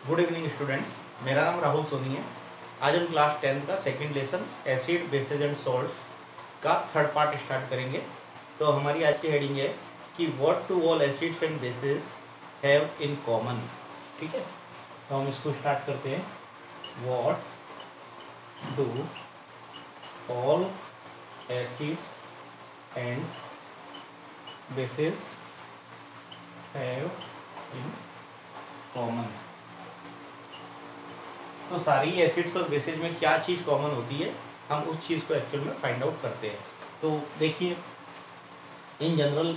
Good evening students, मेरा नाम राहुल सोनी है। आज हम क्लास 10th का second lesson acid bases and salts का थर्ड पार्ट स्टार्ट करेंगे। तो हमारी आज की हेडिंग है कि what to all acids and bases have in common. ठीक है, तो हम इसको स्टार्ट करते हैं। What do all acids and bases have in common. तो सारी एसिड्स और बेसिस में क्या चीज़ कॉमन होती है, हम उस चीज़ को एक्चुअल में फाइंड आउट करते हैं। तो देखिए, इन जनरल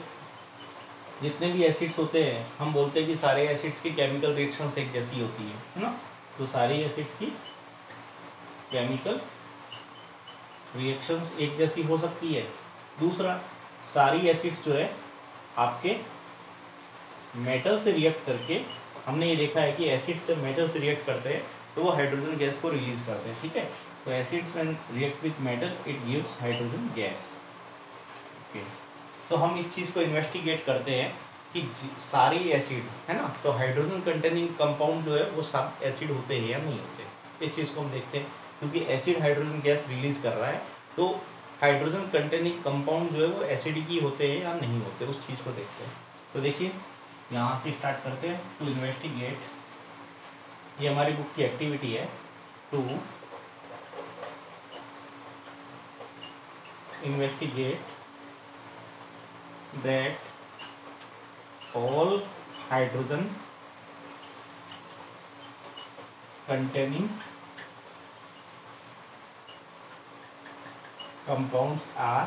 जितने भी एसिड्स होते हैं, हम बोलते हैं कि सारे एसिड्स की केमिकल रिएक्शंस एक जैसी होती है ना। तो सारी एसिड्स की केमिकल रिएक्शंस एक जैसी हो सकती है। दूसरा, सारी एसिड्स जो है आपके मेटल से रिएक्ट करके, हमने ये देखा है कि एसिड्स जब मेटल से रिएक्ट करते हैं तो वो हाइड्रोजन गैस को रिलीज करते हैं। ठीक है, तो acids when react with metal it gives hydrogen gas. Okay, तो हम इस चीज़ को इन्वेस्टिगेट करते हैं कि सारी एसिड है ना, तो हाइड्रोजन कंटेनिंग कंपाउंड जो है वो सब एसिड होते हैं या नहीं होते। इस चीज़ को हम देखते हैं, क्योंकि एसिड हाइड्रोजन गैस रिलीज कर रहा है, तो हाइड्रोजन कंटेनिंग कंपाउंड जो है वो एसिड की होते हैं या नहीं होते, उस चीज़ को देखते हैं। तो देखिए, यहाँ से स्टार्ट करते हैं। टू इन्वेस्टिगेट, ये हमारी बुक की एक्टिविटी है। To investigate that all hydrogen containing compounds are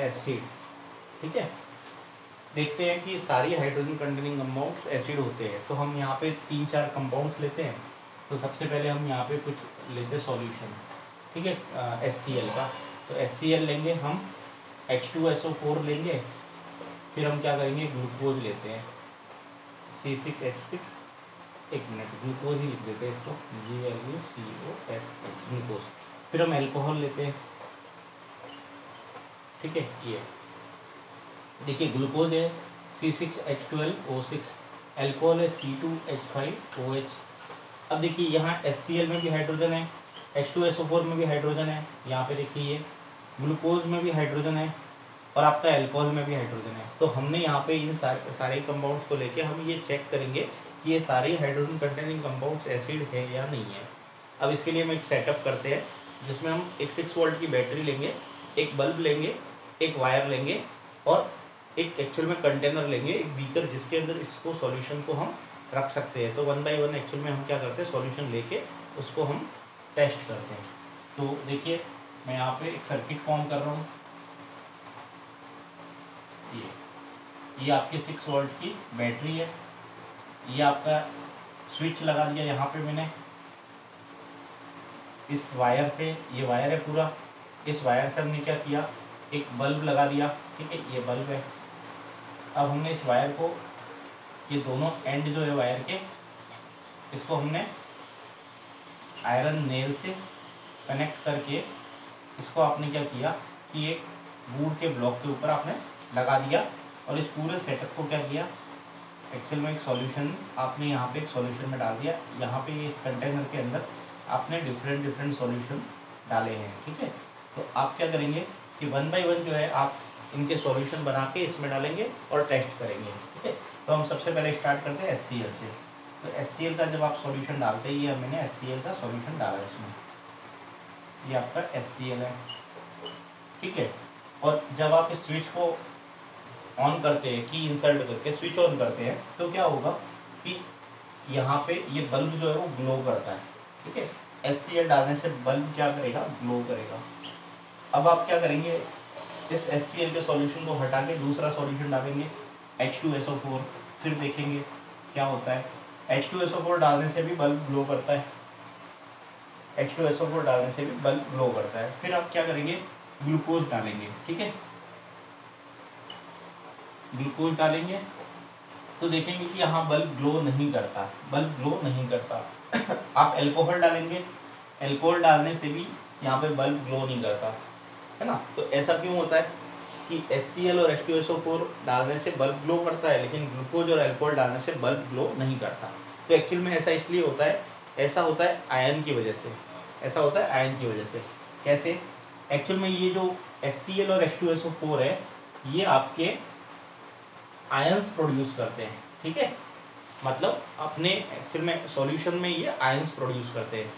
acids. ठीक है, देखते हैं कि सारी हाइड्रोजन कंटेनिंग कंपाउंड्स एसिड होते हैं। तो हम यहाँ पे 3-4 कंपाउंड्स लेते हैं। तो सबसे पहले हम यहाँ पे कुछ लेते हैं सॉल्यूशन। ठीक है, HCl का। तो HCl लेंगे हम, H2SO4 लेंगे, फिर हम क्या करेंगे, ग्लूकोज लेते हैं C6H6। एक मिनट, ग्लूकोज ही लिख देते हैं इसको, GLUCOSH, ग्लूकोज। फिर हम एल्कोहल लेते हैं। ठीक है, ये देखिए, ग्लूकोज है C6H12O6, एल्कोहल है C2H5OH। अब देखिए, यहाँ HCl में भी हाइड्रोजन है, H2SO4 में भी हाइड्रोजन है, यहाँ पे देखिए ये ग्लूकोज में भी हाइड्रोजन है, और आपका एल्कोहल में भी हाइड्रोजन है। तो हमने यहाँ पे इन सारे कंपाउंड्स को लेके हम ये चेक करेंगे कि ये सारे हाइड्रोजन कंटेनिंग कंपाउंड्स एसिड है या नहीं है। अब इसके लिए हम एक सेटअप करते हैं, जिसमें हम एक 6 वोल्ट की बैटरी लेंगे, एक बल्ब लेंगे, एक वायर लेंगे, और एक एक्चुअल में कंटेनर लेंगे, एक बीकर, जिसके अंदर इसको सॉल्यूशन को हम रख सकते हैं। तो 1 बाय 1 एक्चुअल में हम क्या करते हैं, सॉल्यूशन लेके उसको हम टेस्ट करते हैं। तो देखिए, मैं यहाँ पे एक सर्किट फॉर्म कर रहा हूँ। ये आपकी 6 वोल्ट की बैटरी है। ये आपका स्विच लगा दिया यहाँ पे मैंने, इस वायर से, ये वायर है पूरा, इस वायर से हमने क्या किया, एक बल्ब लगा दिया। ठीक है, ये बल्ब है। अब हमने इस वायर को, ये दोनों एंड जो है वायर के, इसको हमने आयरन नेल से कनेक्ट करके, इसको आपने क्या किया कि एक वुड के ब्लॉक के ऊपर आपने लगा दिया, और इस पूरे सेटअप को क्या किया, एक्चुअल में एक सॉल्यूशन आपने यहाँ पे एक सॉल्यूशन में डाल दिया। यहाँ पे इस कंटेनर के अंदर आपने डिफरेंट सॉल्यूशन डाले हैं। ठीक है, तो आप क्या करेंगे कि 1 बाय 1 जो है आप इनके सॉल्यूशन बना के इसमें डालेंगे और टेस्ट करेंगे। ठीक है, तो हम सबसे पहले स्टार्ट करते हैं HCl से। तो HCl का जब आप सॉल्यूशन डालते हैं, ये मैंने HCl का सॉल्यूशन डाला इसमें, ये आपका HCl है। ठीक है, और जब आप इस स्विच को ऑन करते हैं, की इंसर्ट करके स्विच ऑन करते हैं, तो क्या होगा कि यहाँ पे ये बल्ब जो है वो ग्लो करता है। ठीक है, HCl डालने से बल्ब क्या करेगा, ग्लो करेगा। अब आप क्या करेंगे, इस HCl के सॉल्यूशन को हटा के दूसरा सॉल्यूशन डालेंगे, H2SO4, फिर देखेंगे क्या होता है। H2SO4 डालने से भी बल्ब ग्लो करता है, H2SO4 डालने से भी बल्ब ग्लो करता है। फिर आप क्या करेंगे, ग्लूकोज डालेंगे। ठीक है, ग्लूकोज डालेंगे तो देखेंगे कि यहाँ बल्ब ग्लो नहीं करता, बल्ब ग्लो नहीं करता। आप एल्कोहल डालेंगे, एल्कोहल डालने से भी यहाँ पे बल्ब ग्लो नहीं करता, है ना। तो ऐसा क्यों होता है कि HCl और H2SO4 डालने से बल्ब ग्लो करता है, लेकिन ग्लूकोज और एल्कोहल डालने से बल्ब ग्लो नहीं करता। तो एक्चुअल में ऐसा इसलिए होता है, ऐसा होता है आयन की वजह से, ऐसा होता है आयन की वजह से। कैसे? एक्चुअल में ये जो HCl और H2SO4 है, ये आपके आयंस प्रोड्यूस करते हैं, ठीक है। मतलब अपने एक्चुअल में सॉल्यूशन में ये आयंस प्रोड्यूस करते हैं।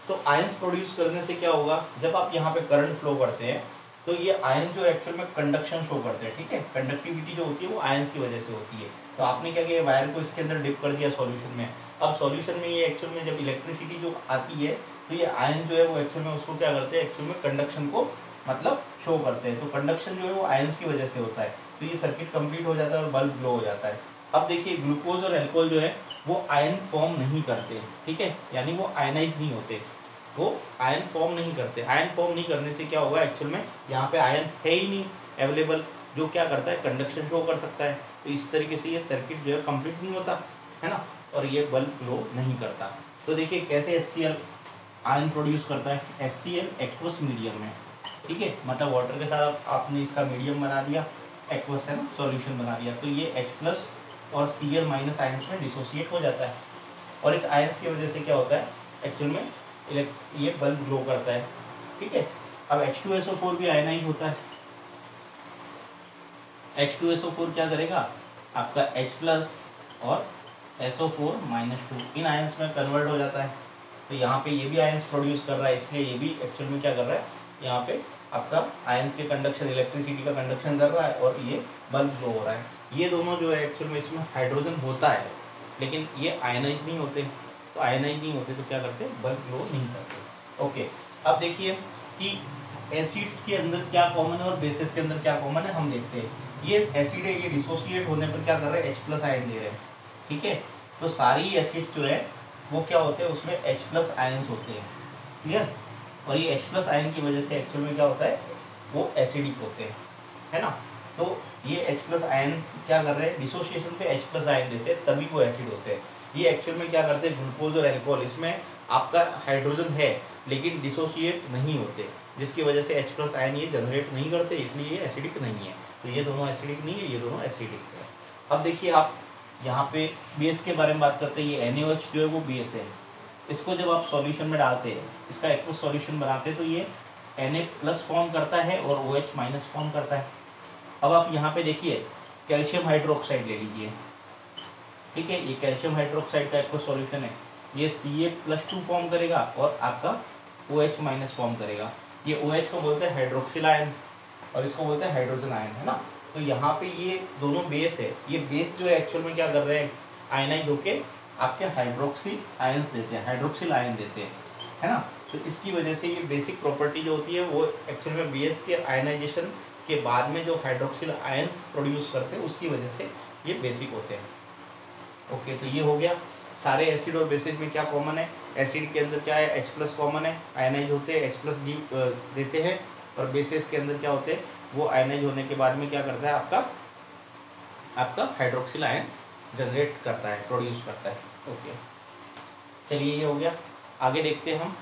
तो आयंस प्रोड्यूस करने से क्या होगा, जब आप यहाँ पे करंट फ्लो करते हैं तो ये आयन जो एक्चुअल में कंडक्शन शो करते हैं, ठीक है। कंडक्टिविटी जो होती है वो आयंस की वजह से होती है। तो आपने क्या किया, वायर को इसके अंदर डिप कर दिया सॉल्यूशन में। अब सॉल्यूशन में ये एक्चुअल में जब इलेक्ट्रिसिटी जो आती है तो ये आयन जो है वो एक्चुअल में उसको क्या करते हैं, एक्चुअल में कंडक्शन को मतलब शो करते हैं। तो कंडक्शन जो है वो आयंस की वजह से होता है। तो ये सर्किट कंप्लीट हो जाता है और बल्ब ग्लो हो जाता है। अब देखिए ग्लूकोज और एल्कोहल जो है वो आयन फॉर्म नहीं करते, ठीक है, यानी वो आयनाइज नहीं होते, वो आयन फॉर्म नहीं करते। आयन फॉर्म नहीं करने से क्या होगा, एक्चुअल में यहाँ पे आयन है ही नहीं अवेलेबल, जो क्या करता है, कंडक्शन शो कर सकता है। तो इस तरीके से ये सर्किट जो है कंप्लीट नहीं होता है ना, और ये बल्ब ग्लो नहीं करता। तो देखिए कैसे HCl आयन प्रोड्यूस करता है, HCl एक्वस मीडियम में, ठीक है, मतलब वाटर के साथ आपने इसका मीडियम बना दिया, एक्वस है ना, सॉल्यूशन बना दिया, तो ये H+ और Cl- आयंस में डिसोसिएट हो जाता है। और इस आयंस की वजह से क्या होता है, एक्चुअल में ये बल्ब ग्लो करता है, ठीक है। अब H2SO4 भी आयनाइज होता है। H2SO4 क्या करेगा, आपका H+ और SO4-2 इन आयंस में कन्वर्ट हो जाता है। तो यहाँ पे ये भी आयंस प्रोड्यूस कर रहा है, इसलिए ये भी एक्चुअल में क्या कर रहा है, यहाँ पे आपका आयंस के कंडक्शन, इलेक्ट्रिसिटी का कंडक्शन कर रहा है और ये बल्ब ग्लो हो रहा है। ये दोनों जो है एक्चुअल में इसमें हाइड्रोजन होता है, लेकिन ये आयनाइज नहीं होते। तो आयनाइज नहीं होते तो क्या करते, बल्ब ग्लो नहीं करते। ओके, अब देखिए कि एसिड्स के अंदर क्या कॉमन है और बेसिस के अंदर क्या कॉमन है, हम देखते हैं। ये एसिड है, ये डिसोसिएट होने पर क्या कर रहे हैं, H+ आयन दे रहे हैं, ठीक है। तो सारी एसिड्स जो है वो क्या होते हैं, उसमें H+ आयंस होते हैं, क्लियर। और ये H+ आयन की वजह से एक्चुअल में क्या होता है, वो एसिडिक होते हैं, है ना। तो ये H+ आयन क्या कर रहे हैं, डिसोसिएशन पे H+ आयन देते हैं, तभी वो एसिड होते हैं। ये एक्चुअल में क्या करते हैं, ग्लूकोज और एल्कोहल, इसमें आपका हाइड्रोजन है लेकिन डिसोसिएट नहीं होते, जिसकी वजह से H+ आयन ये जनरेट नहीं करते, इसलिए ये एसिडिक नहीं है। तो ये दोनों एसिडिक नहीं है, ये दोनों एसिडिक है। अब देखिए आप यहाँ पे बेस के बारे में बात करते हैं, ये NaOH जो है वो बेस है। इसको जब आप सॉल्यूशन में डालते हैं, इसका एक्वस सॉल्यूशन बनाते हैं, तो ये Na+ फॉर्म करता है और OH- फॉर्म करता है। अब आप यहाँ पे देखिए कैल्शियम हाइड्रोक्साइड ले लीजिए, ठीक है, ये कैल्शियम हाइड्रोक्साइड का एक्वस सॉल्यूशन है, ये Ca+2 फॉर्म करेगा और आपका OH- फॉर्म करेगा। ये OH को बोलते हैं हाइड्रोक्सिल आयन और इसको बोलते हैं हाइड्रोजन आयन, है ना। तो यहाँ पे ये दोनों बेस है, ये बेस जो है एक्चुअल में क्या कर रहे हैं, आयनाइज होके आपके हाइड्रोक्सिल आयंस देते हैं, हाइड्रोक्सिल आयन देते हैं, है ना। तो इसकी वजह से ये बेसिक प्रॉपर्टी जो होती है वो एक्चुअल में बेस के आयनाइजेशन के बाद में जो हाइड्रोक्सिल आयंस प्रोड्यूस करते हैं उसकी वजह से ये बेसिक होते हैं। ओके, तो ये हो गया सारे एसिड और बेसिस में क्या कॉमन है। एसिड के अंदर क्या है, H+ कॉमन है, आयनाइज होते हैं, H+ देते हैं। और बेसिस के अंदर क्या होते हैं, वो आयनाइज होने के बाद में क्या करता है, आपका हाइड्रोक्सिल आयन जनरेट करता है, प्रोड्यूस करता है। ओके, चलिए ये हो गया। आगे देखते हैं हम,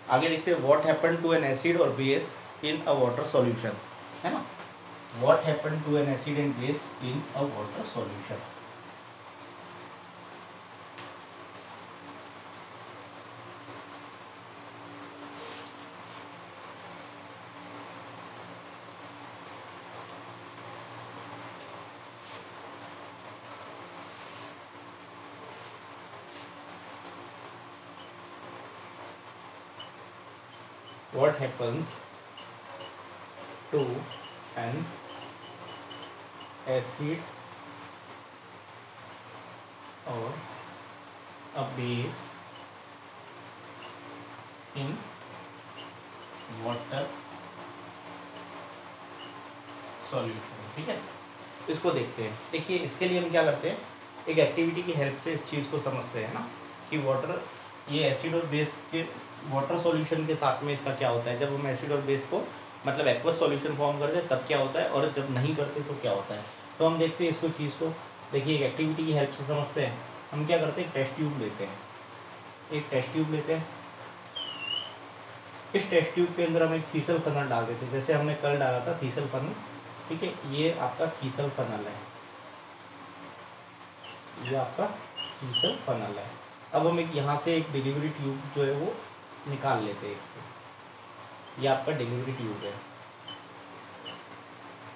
आगे देखते हैं what happen to an acid और base in a water solution, है ना। What happen to an acid and base in a water solution. What happens to an acid or a base in water solution, ठीक है। इसको देखते हैं। देखिए इसके लिए हम क्या करते हैं, एक एक्टिविटी की हेल्प से इस चीज़ को समझते हैं ना, कि वाटर, ये एसिड और बेस के वाटर सॉल्यूशन के साथ में इसका क्या होता है, जब हम एसिड और बेस को मतलब एक्वस सॉल्यूशन फॉर्म करते हैं तब क्या होता है, और जब नहीं करते तो क्या होता है। तो हम देखते हैं इसको, चीज़ को देखिए एक एक्टिविटी की हेल्प से समझते हैं। हम क्या करते हैं, टेस्ट ट्यूब लेते हैं, एक टेस्ट ट्यूब लेते हैं। इस टेस्ट ट्यूब के अंदर हम एक थीसल फनल डाल देते हैं, जैसे हमने कल डाला था थीसल फनल, ठीक है। ये आपका थीसल फनल है, ये आपका आर्टिफिशियल फनल है। अब हम एक यहाँ से एक डिलीवरी ट्यूब जो है वो निकाल लेते हैं इसको। ये आपका डिलीवरी ट्यूब है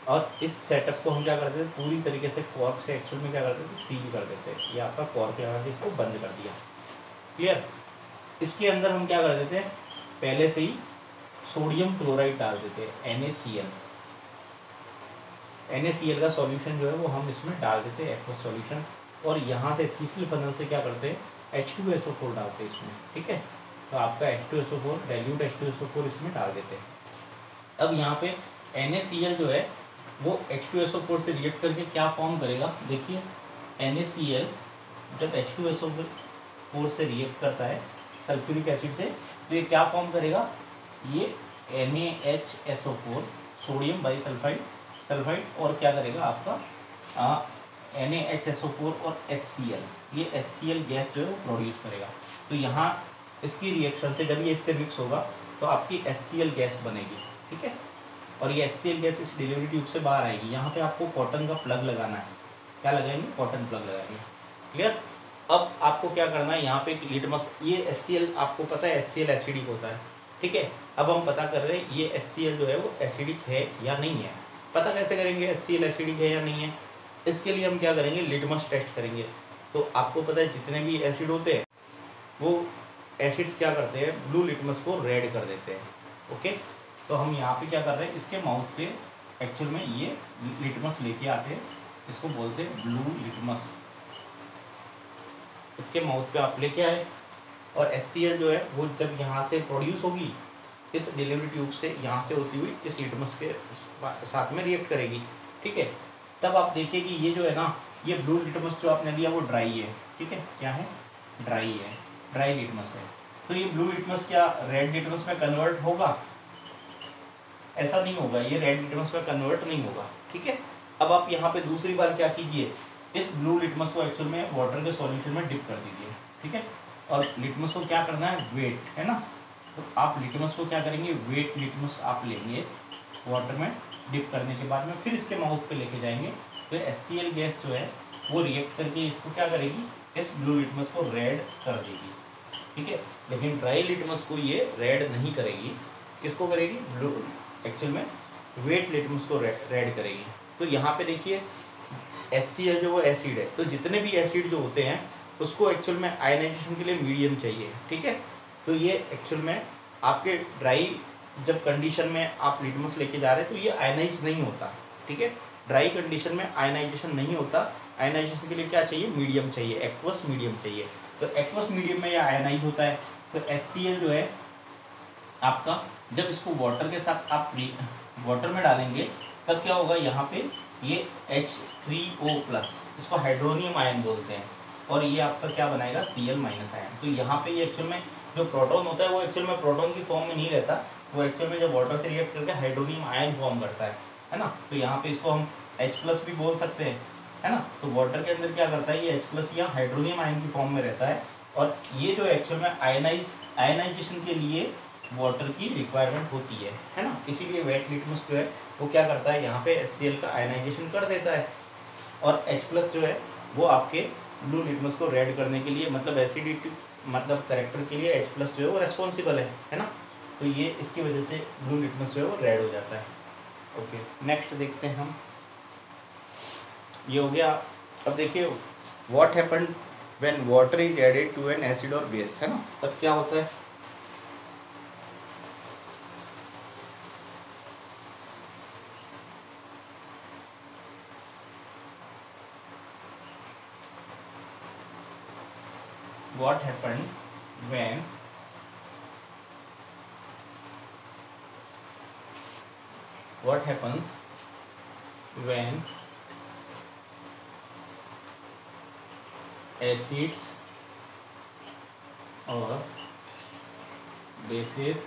और इस सेटअप को हम क्या करते थे, पूरी तरीके से कॉर्क से एक्चुअल में क्या करते थे, सील कर देते हैं। ये आपका कॉर्क लगा के इसको बंद कर दिया। क्लियर। इसके अंदर हम क्या कर देते हैं, पहले से ही सोडियम क्लोराइड डाल देते हैं, NaCl। NaCl का सॉल्यूशन जो है वो हम इसमें डाल देते हैं, एक्वस सॉल्यूशन। और यहाँ से तीसरी फनल से क्या करते हैं, H2SO4 डालते हैं इसमें। ठीक है, तो आपका H2SO4 डाइल्यूट H2SO4 इसमें डाल देते हैं। अब यहाँ पे NaCl जो है वो H2SO4 से रिएक्ट करके क्या फॉर्म करेगा, देखिए NaCl जब H2SO4 से रिएक्ट करता है सल्फ्यूरिक एसिड से, तो ये क्या फॉर्म करेगा, ये NaHSO4 सोडियम बाईसल्फाइड सल्फाइड, और क्या करेगा आपका NaHSO4 और HCl, ये HCl गैस जो है वो प्रोड्यूस करेगा। तो यहाँ इसकी रिएक्शन से जब ये इससे मिक्स होगा तो आपकी HCl गैस बनेगी। ठीक है, और ये HCl गैस इस डिलीवरी ट्यूब से बाहर आएगी। यहाँ पे आपको कॉटन का प्लग लगाना है। क्या लगाएंगे, कॉटन प्लग लगाएंगे। क्लियर। अब आपको क्या करना है, यहाँ पे एक लिटमस, ये HCl आपको पता है HCl एसिडिक होता है। ठीक है, अब हम पता कर रहे हैं ये HCl जो है वो एसिडिक है या नहीं है। पता कैसे करेंगे HCl एसिडिक है या नहीं है, इसके लिए हम क्या करेंगे, लिटमस टेस्ट करेंगे। तो आपको पता है जितने भी एसिड होते हैं वो एसिड्स क्या करते हैं, ब्लू लिटमस को रेड कर देते हैं। ओके, तो हम यहाँ पे क्या कर रहे हैं, इसके माउथ पे एक्चुअल में ये लिटमस लेके आते हैं, इसको बोलते हैं ब्लू लिटमस। इसके माउथ पे आप लेके आए और HCl जो है वो जब यहाँ से प्रोड्यूस होगी इस डिलीवरी ट्यूब से, यहाँ से होती हुई इस लिटमस के साथ में रिएक्ट करेगी। ठीक है, तब आप देखिए कि ये जो है ना, ये ब्लू लिटमस जो आपने लिया वो ड्राई है। ठीक है, क्या है, ड्राई है, ड्राई लिटमस है। तो ये ब्लू लिटमस क्या रेड लिटमस में कन्वर्ट होगा, ऐसा नहीं होगा, ये रेड लिटमस में कन्वर्ट नहीं होगा। ठीक है, अब आप यहाँ पे दूसरी बार क्या कीजिए, इस ब्लू लिटमस को एक्चुअल में वाटर के सॉल्यूशन में डिप कर दीजिए। ठीक है, और लिटमस को क्या करना है, वेट है ना, तो आप लिटमस को क्या करेंगे, वेट लिटमस आप लेंगे वाटर में डिप करने के बाद में, फिर इसके माउथ पे लेके जाएंगे। फिर HCl गैस जो है वो रिएक्ट करके इसको क्या करेगी, इस ब्लू लिटमस को रेड कर देगी। ठीक है, लेकिन ड्राई लिटमस को ये रेड नहीं करेगी, किसको करेगी, ब्लू एक्चुअल में वेट लिटमस को रेड करेगी। तो यहाँ पे देखिए HCl जो वो एसिड है, तो जितने भी एसिड जो होते हैं उसको एक्चुअल में आयनाइजेशन के लिए मीडियम चाहिए। ठीक है, तो ये एक्चुअल में आपके ड्राई जब कंडीशन में आप लिटमस लेके जा रहे हैं तो ये आयनाइज नहीं होता। ठीक है, ड्राई कंडीशन में आयनाइजेशन नहीं होता। आयनाइजेशन के लिए क्या चाहिए, मीडियम चाहिए, एक्वस मीडियम चाहिए। तो एक्वस मीडियम में यह आयनाइज होता है। तो HCl जो है आपका, जब इसको वाटर के साथ आप वाटर में डालेंगे तब क्या होगा, यहाँ पे ये H3O+, इसको हाइड्रोनियम आयन बोलते हैं, और ये आपका क्या बनाएगा, Cl- आयन। तो यहाँ पे ये एक्चुअल में जो प्रोटॉन होता है वो एक्चुअल में प्रोटॉन की फॉर्म में नहीं रहता, वो एक्चुअल में जब वाटर से रिएक्ट करके हाइड्रोनियम आयन फॉर्म करता है ना। तो यहाँ पे इसको हम H+ भी बोल सकते हैं, है ना। तो वाटर के अंदर क्या करता है, ये H+ या हाइड्रोनियम आयन की फॉर्म में रहता है, और ये जो एक्चुअल में आयनाइजेशन के लिए वाटर की रिक्वायरमेंट होती है ना। इसीलिए वेट लिटमस जो है वो क्या करता है, यहाँ पे HCl का आयनाइजेशन कर देता है, और H+ जो है वो आपके ब्लू लिटमस को रेड करने के लिए, मतलब एसिडिटी मतलब करेक्टर के लिए H+ जो है वो रेस्पॉन्सिबल है ना। तो ये इसकी वजह से ब्लू लिटमस जो है वो रेड हो जाता है। ओके, नेक्स्ट देखते हैं हम, ये हो गया। अब देखिए what happened when water is added to an acid और बेस, है ना, तब क्या होता है। What happened when what happens when acids or bases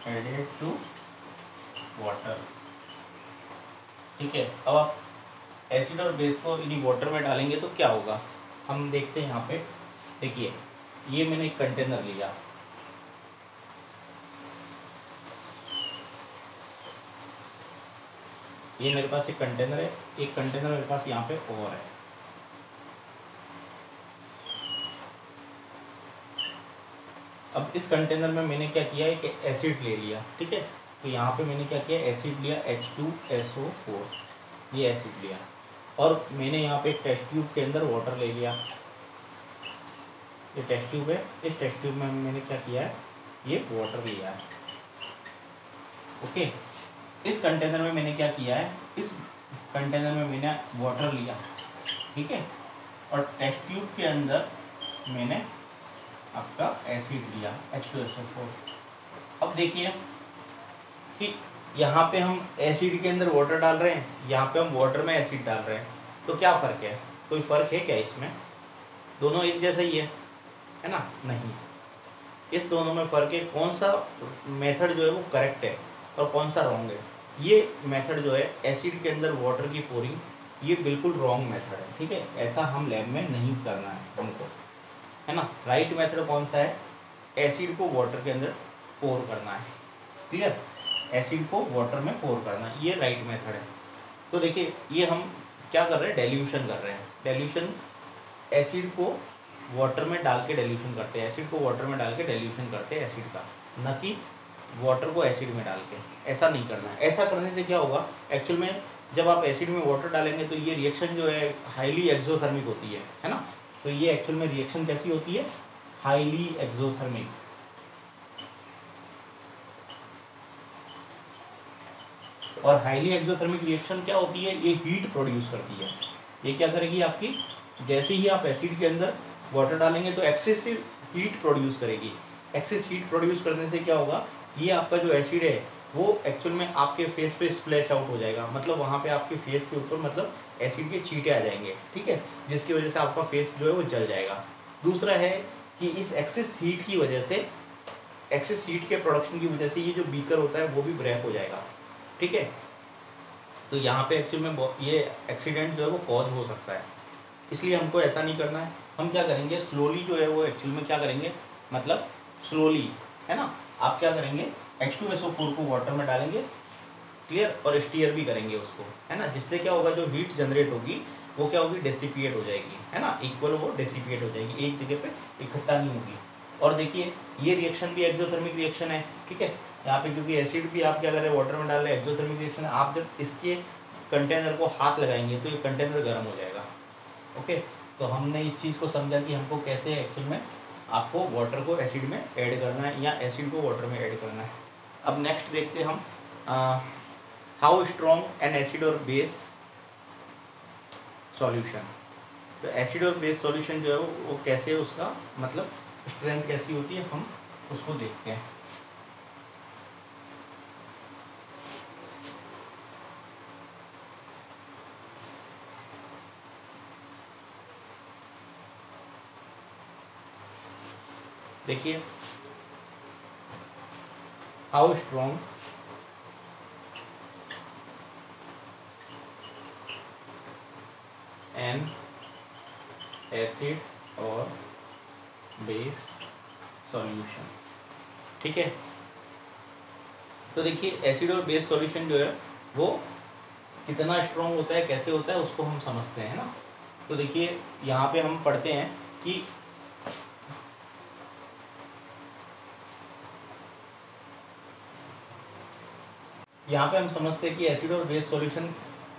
added to water। ठीक है, अब आप एसिड और बेस को यदि वाटर में डालेंगे तो क्या होगा, हम देखते हैं। यहाँ पे देखिए, ये मैंने एक कंटेनर लिया, ये मेरे पास एक कंटेनर है, एक कंटेनर मेरे पास यहाँ पे और है। अब इस कंटेनर में मैंने क्या किया है कि एसिड ले लिया, ठीक है। तो यहाँ पे मैंने क्या किया, एसिड लिया H2SO4, ये एसिड लिया। और मैंने यहाँ पे एक टेस्ट ट्यूब के अंदर वाटर ले लिया, ये टेस्ट ट्यूब है, इस टेस्ट ट्यूब में मैंने क्या किया है, ये वाटर लिया है। ओके, इस कंटेनर में मैंने क्या किया है, इस कंटेनर में मैंने वाटर लिया, ठीक है, और टेस्ट ट्यूब के अंदर मैंने आपका एसिड लिया H2SO4। अब देखिए कि यहाँ पे हम एसिड के अंदर वाटर डाल रहे हैं, यहाँ पे हम वाटर में एसिड डाल रहे हैं, तो क्या फ़र्क है, कोई फ़र्क है क्या इसमें? दोनों एक जैसा ही है ना? नहीं, इस दोनों में फ़र्क है कौन सा मेथड जो है वो करेक्ट है और कौन सा रॉन्ग है। ये मेथड जो है एसिड के अंदर वाटर की पोरिंग, ये बिल्कुल रॉन्ग मेथड है, ठीक है। ऐसा हम लैब में नहीं करना है हमको, है ना। राइट मेथड कौन सा है, एसिड को वाटर के अंदर पोर करना है, क्लियर, एसिड को वाटर में पोर करना है, ये राइट मेथड है। तो देखिए ये हम क्या कर रहे हैं, डेल्यूशन कर रहे हैं। डेल्यूशन, एसिड को वाटर में डाल के डेल्यूशन करते हैं, एसिड को वाटर में डाल के डेल्यूशन करते हैं एसिड का, न कि वाटर को एसिड में डाल के। ऐसा नहीं करना है। ऐसा करने से क्या होगा, एक्चुअल में जब आप एसिड में वाटर डालेंगे तो ये रिएक्शन जो है हाईली एक्सोथर्मिक होती है ना। तो ये एक्चुअल में रिएक्शन कैसी होती है, हाईली एक्सोथर्मिक। और हाईली एक्सोथर्मिक रिएक्शन क्या होती है, ये हीट प्रोड्यूस करती है। ये क्या करेगी आपकी, जैसे ही आप एसिड के अंदर वाटर डालेंगे तो एक्सेसिव हीट प्रोड्यूस करेगी। एक्सेस हीट प्रोड्यूस करने से क्या होगा, ये आपका जो एसिड है वो एक्चुअल में आपके फेस पे स्प्लैश आउट हो जाएगा, मतलब वहाँ पे आपके फेस के ऊपर मतलब एसिड के छींटे आ जाएंगे, ठीक है, जिसकी वजह से आपका फेस जो है वो जल जाएगा। दूसरा है कि इस एक्सेस हीट की वजह से, एक्सेस हीट के प्रोडक्शन की वजह से ये जो बीकर होता है वो भी ब्रेक हो जाएगा, ठीक है। तो यहाँ पे एक्चुअल में ये एक्सीडेंट जो है वो कॉज हो सकता है, इसलिए हमको ऐसा नहीं करना है। हम क्या करेंगे, स्लोली जो है वो एक्चुअल में क्या करेंगे, मतलब स्लोली, है ना। आप क्या करेंगे, H2SO4 को वाटर में डालेंगे, क्लियर, और स्टीयर भी करेंगे उसको, है ना। जिससे क्या होगा, जो हीट जनरेट होगी वो क्या होगी, डेसिपिएट हो जाएगी, है ना, इक्वल वो डेसिपिएट हो जाएगी, एक जगह पे इकट्ठा नहीं होगी। और देखिए ये रिएक्शन भी एक्सोथर्मिक रिएक्शन है, ठीक है। यहाँ पे क्योंकि एसिड भी आप क्या कर रहे हैं, वाटर में डाल रहे हैं, एक्सोथर्मिक रिएक्शन है। आप जब इसके कंटेनर को हाथ लगाएंगे तो ये कंटेनर गर्म हो जाएगा, ओके। तो हमने इस चीज़ को समझा कि हमको कैसे एक्चुअल में आपको वाटर को एसिड में ऐड करना है या एसिड को वाटर में ऐड करना है। अब नेक्स्ट देखते हैं हम हाउ स्ट्रॉन्ग एन एसिड और बेस सॉल्यूशन। तो एसिड और बेस सॉल्यूशन जो है वो कैसे, उसका मतलब स्ट्रेंथ कैसी होती है, हम उसको देखते हैं। देखिए हाउ स्ट्रॉन्ग एन एसिड और बेस सॉल्यूशन, ठीक है। तो देखिए एसिड और बेस सॉल्यूशन जो है वो कितना स्ट्रॉन्ग होता है, कैसे होता है, उसको हम समझते हैं ना। तो देखिए यहाँ पे हम पढ़ते हैं कि यहाँ पे हम समझते हैं कि एसिड और बेस सॉल्यूशन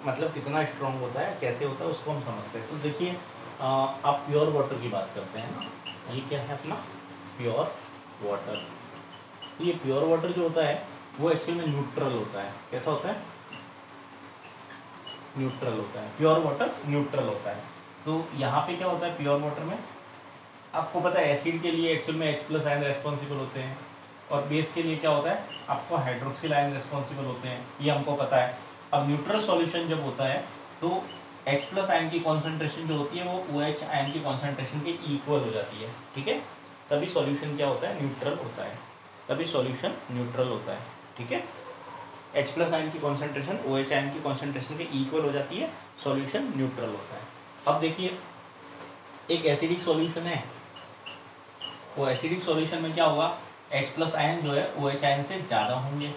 मतलब कितना स्ट्रॉन्ग होता है, कैसे होता है, उसको हम समझते हैं। तो देखिए आप प्योर वाटर की बात करते हैं ना, ये क्या है अपना प्योर वाटर। तो ये प्योर वाटर जो होता है वो एक्चुअल में न्यूट्रल होता है। कैसा होता है, न्यूट्रल होता है। प्योर वाटर न्यूट्रल होता है। तो यहाँ पे क्या होता है प्योर वाटर में, आपको पता है एसिड के लिए एक्चुअल में H+ आयन रेस्पॉन्सिबल होते हैं और बेस के लिए क्या होता है आपको हाइड्रोक्सिल आयन रेस्पॉन्सिबल होते हैं, ये हमको पता है। अब न्यूट्रल सॉल्यूशन जब होता है तो H+ आयन की कॉन्सेंट्रेशन जो होती है वो OH आयन की कॉन्सेंट्रेशन के इक्वल हो जाती है, ठीक है। तभी सॉल्यूशन क्या होता है, न्यूट्रल होता है, तभी सॉल्यूशन न्यूट्रल होता है, ठीक है। H+ आयन की कॉन्सेंट्रेशन OH आयन की कॉन्सेंट्रेशन के इक्वल हो जाती है, सॉल्यूशन न्यूट्रल होता है। अब देखिए एक एसिडिक सॉल्यूशन है, वो एसिडिक सॉल्यूशन में क्या होगा, H+ आयन जो है OH आयन से ज़्यादा होंगे।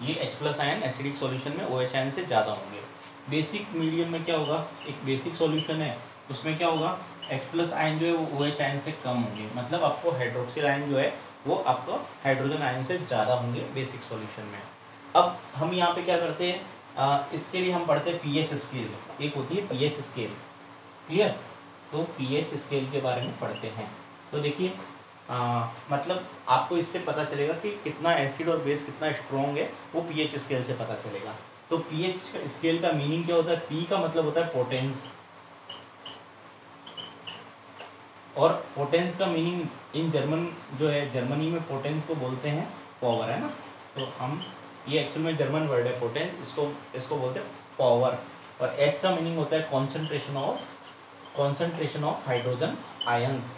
ये H+ आयन एसिडिक सॉल्यूशन में OH आयन से ज़्यादा होंगे। बेसिक मीडियम में क्या होगा, एक बेसिक सॉल्यूशन है उसमें क्या होगा, H प्लस आयन जो है वो OH आयन से कम होंगे, मतलब आपको हाइड्रोक्सिल आयन जो है वो आपको हाइड्रोजन आयन से ज़्यादा होंगे बेसिक सॉल्यूशन में। अब हम यहाँ पे क्या करते हैं, इसके लिए हम पढ़ते हैं पीएच स्केल, एक होती है पीएच स्केल, क्लियर। तो पीएच स्केल के बारे में पढ़ते हैं। तो देखिए मतलब आपको इससे पता चलेगा कि कितना एसिड और बेस कितना स्ट्रॉन्ग है, वो पीएच स्केल से पता चलेगा। तो पीएच स्केल का मीनिंग क्या होता है, पी का मतलब होता है पोटेंस, और पोटेंस का मीनिंग इन जर्मन जो है, जर्मनी में पोटेंस को बोलते हैं पावर, है ना। तो हम ये एक्चुअल में जर्मन वर्ड है पोटेंस, इसको बोलते हैं पावर। और एच का मीनिंग होता है concentration of hydrogen ions,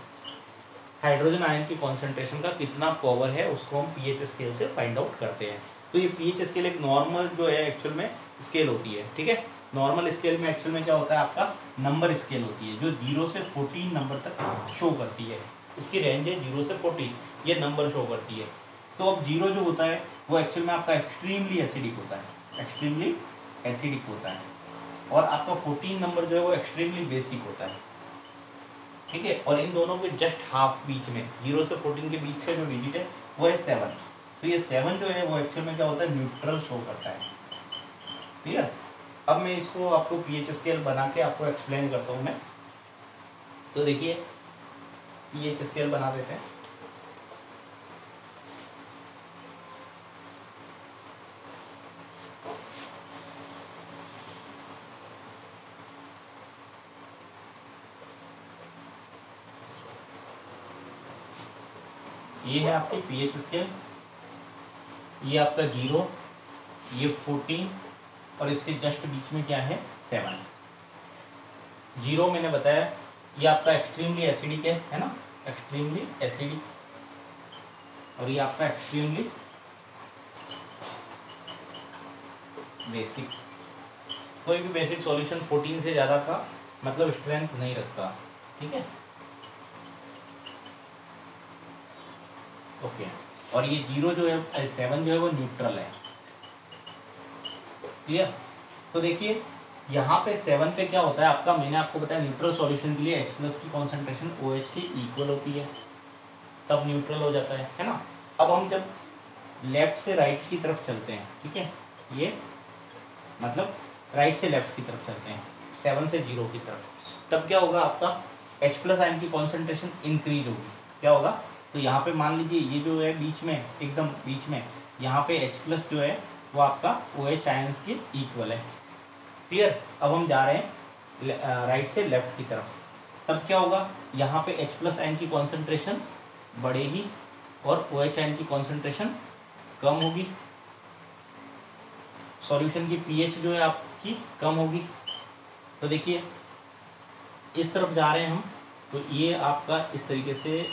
hydrogen ion की कॉन्सेंट्रेशन का कितना पावर है उसको हम पीएच स्केल से फाइंड आउट करते हैं। तो ये पीएच स्केल एक नॉर्मल जो है एक्चुअल में स्केल होती है, ठीक है। नॉर्मल स्केल में एक्चुअल में क्या होता है, आपका नंबर स्केल होती है जो 0 से 14 नंबर तक शो करती है। इसकी रेंज है 0 से 14, ये नंबर शो करती है। तो अब 0 जो होता है वो एक्चुअल में आपका एक्सट्रीमली एसिडिक होता है, एक्सट्रीमली एसिडिक होता है। और आपका 14 नंबर जो है वो एक्सट्रीमली बेसिक होता है, ठीक है। और इन दोनों के जस्ट हाफ बीच में 0 से 14 के बीच का जो डिजिट है वो है 7। तो ये 7 जो है वो एक्चुअल में क्या होता है, न्यूट्रल शो करता है, क्लियर। अब मैं इसको आपको पीएच स्केल बना के आपको एक्सप्लेन करता हूँ मैं। तो देखिए पीएच स्केल बना देते हैं। ये है आपकी पीएच स्केल, ये आपका 0, ये 14 और इसके जस्ट बीच में क्या है 7। 0 मैंने बताया ये आपका एक्सट्रीमली एसिडिक है ना, एक्सट्रीमली एसिडिक। और ये आपका एक्सट्रीमली बेसिक। कोई भी बेसिक सॉल्यूशन 14 से ज़्यादा का मतलब स्ट्रेंथ नहीं रखता, ठीक है, ओके। और ये 0 जो है 7 जो है वो न्यूट्रल है, क्लियर। तो देखिए यहाँ पे 7 पे क्या होता है आपका, मैंने आपको बताया न्यूट्रल सॉल्यूशन के लिए H प्लस की कॉन्सेंट्रेशन OH की इक्वल होती है, तब न्यूट्रल हो जाता है ना। अब हम जब लेफ्ट से राइट की तरफ चलते हैं, ठीक है, ये मतलब राइट से लेफ्ट की तरफ चलते हैं 7 से 0 की तरफ, तब क्या होगा आपका H प्लस आयन की कॉन्सेंट्रेशन इंक्रीज होगी। क्या होगा, तो यहाँ पे मान लीजिए ये जो है बीच में, एकदम बीच में, यहाँ पे H प्लस जो है वो आपका OH आयंस के इक्वल है, क्लियर। अब हम जा रहे हैं राइट से लेफ्ट की तरफ, तब क्या होगा, यहाँ पे H प्लस आयन की कॉन्सेंट्रेशन बढ़ेगी और OH आयन की कॉन्सेंट्रेशन कम होगी, सॉल्यूशन की पीएच जो है आपकी कम होगी। तो देखिए इस तरफ जा रहे हैं हम, तो ये आपका इस तरीके से